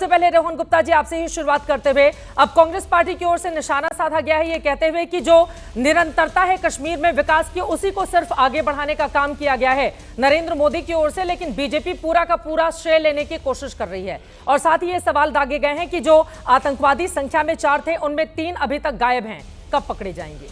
सबसे पहले रोहन गुप्ता जी आपसे ही शुरुआत करते हुए, अब कांग्रेस पार्टी की ओर से निशाना साधा गया है ये कहते हुए कि जो निरंतरता है कश्मीर में विकास की, उसी को सिर्फ आगे बढ़ाने का काम किया गया है नरेंद्र मोदी की ओर से, लेकिन बीजेपी पूरा का पूरा श्रेय लेने की कोशिश कर रही है। और साथ ही ये सवाल दागे गए हैं कि जो आतंकवादी संख्या में 4 थे उनमें 3 अभी तक गायब हैं, कब पकड़े जाएंगे?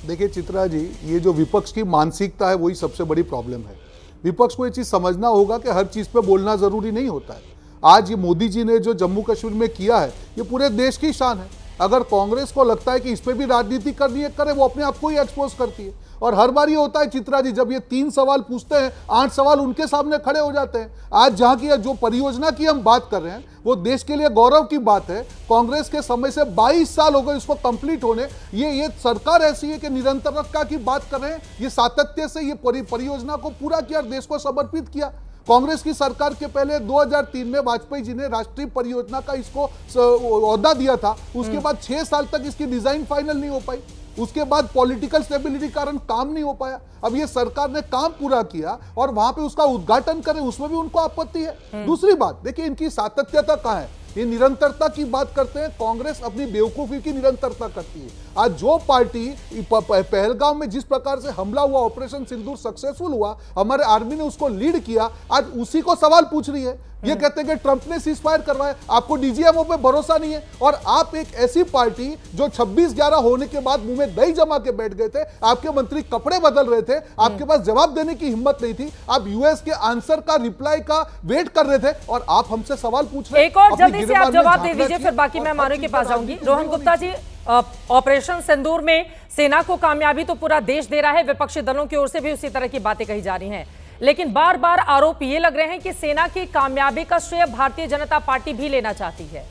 देखिए चित्रा जी, ये जो विपक्ष की मानसिकता है वही सबसे बड़ी प्रॉब्लम है। विपक्ष को ये चीज समझना होगा कि हर चीज पे बोलना जरूरी नहीं होता है। आज ये मोदी जी ने जो जम्मू कश्मीर में किया है ये पूरे देश की शान है। अगर कांग्रेस को लगता है कि इस पे भी राजनीति करनी है, करे, वो अपने आप को ही एक्सपोज करती है। और हर बार ये होता है चित्रा जी, जब ये 3 सवाल पूछते हैं 8 सवाल उनके सामने खड़े हो जाते हैं। आज जहां की जो परियोजना की हम बात कर रहे हैं वो देश के लिए गौरव की बात है। कांग्रेस के समय से 22 साल हो गए इसको कंप्लीट होने। ये सरकार ऐसी है कि निरंतरता की बात कर रहे हैं, ये सातत्य से ये परियोजना को पूरा किया, देश को समर्पित किया। कांग्रेस की सरकार के पहले 2003 में वाजपेयी जी ने राष्ट्रीय परियोजना का इसको ओहदा दिया था। उसके बाद 6 साल तक इसकी डिजाइन फाइनल नहीं हो पाई। उसके बाद पॉलिटिकल स्टेबिलिटी कारण काम नहीं हो पाया। अब ये सरकार ने काम पूरा किया और वहां पे उसका उद्घाटन करें, उसमें भी उनको आपत्ति है। दूसरी बात देखिए, इनकी सातत्यता कहां है? ये निरंतरता की बात करते हैं, कांग्रेस अपनी बेवकूफी की निरंतरता करती है। आज जो पार्टी पहलगाम में जिस प्रकार से हमला हुआ, ऑपरेशन सिंदूर सक्सेसफुल हुआ, हमारे आर्मी ने उसको लीड किया, आज उसी को सवाल पूछ रही है। ये कहते हैं कि ट्रंप ने सीज फायर करवाया, आपको डीजीएमओ पे भरोसा नहीं है। और आप एक ऐसी पार्टी जो 26/11 होने के बाद मुंह में दही जमा के बैठ गए थे, आपके मंत्री कपड़े बदल रहे थे, आपके पास जवाब देने की हिम्मत नहीं थी, आप यूएस के आंसर का रिप्लाई का वेट कर रहे थे और आप हमसे सवाल पूछ रहे हैं। एक और जल्दी से आप जवाब दे दीजिए, फिर बाकी मैं मारू के पास जाऊंगी। रोहन गुप्ता जी, ऑपरेशन सिंदूर में सेना को कामयाबी तो पूरा देश दे रहा है, विपक्षी दलों की ओर से भी उसी तरह की बातें कही जा रही हैं, लेकिन बार बार आरोप ये लग रहे हैं कि सेना की कामयाबी का श्रेय भारतीय जनता पार्टी भी लेना चाहती है।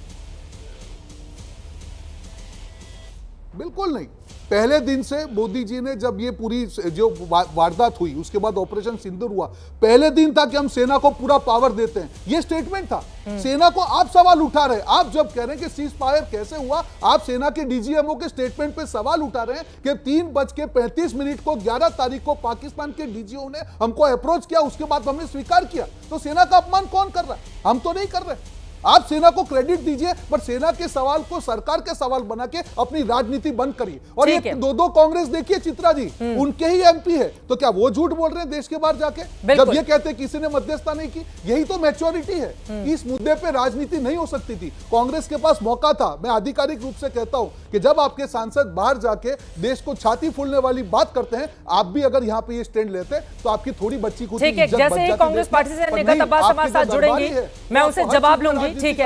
बिल्कुल नहीं। पहले दिन से मोदी जी ने, जब ये पूरी जो वारदात हुई उसके बाद ऑपरेशन सिंदूर हुआ, पहले दिन था कि हम सेना को पूरा पावर देते हैं, ये स्टेटमेंट था। सेना को आप सवाल उठा रहे हैं। आप जब कह रहे हैं कि सीज फायर कैसे हुआ, आप सेना के डीजीएमओ के स्टेटमेंट पे सवाल उठा रहे हैं कि 3:35 को 11 तारीख को पाकिस्तान के डीजीओ ने हमको अप्रोच किया, उसके बाद हमने स्वीकार किया। तो सेना का अपमान कौन कर रहा है? हम तो नहीं कर रहे। आप सेना को क्रेडिट दीजिए, पर सेना के सवाल को सरकार के सवाल बना के अपनी राजनीति बंद करिए। और ये 2-2 कांग्रेस देखिए चित्रा जी, उनके ही एमपी है, तो क्या वो झूठ बोल रहे हैं देश के बाहर जाके, जब ये कहते हैं किसी ने मध्यस्थता नहीं की? यही तो मैच्योरिटी है। इस मुद्दे पे राजनीति नहीं हो सकती थी। कांग्रेस के पास मौका था। मैं आधिकारिक रूप से कहता हूं कि जब आपके सांसद बाहर जाके देश को छाती फूलने वाली बात करते हैं, आप भी अगर यहाँ पे ये स्टैंड लेते तो आपकी थोड़ी बच्ची को जैसे ही कांग्रेस पार्टी से निगत अब्बास हमारे साथ जुड़ेंगी, मैं उनसे जवाब लूंगी। ठीक है।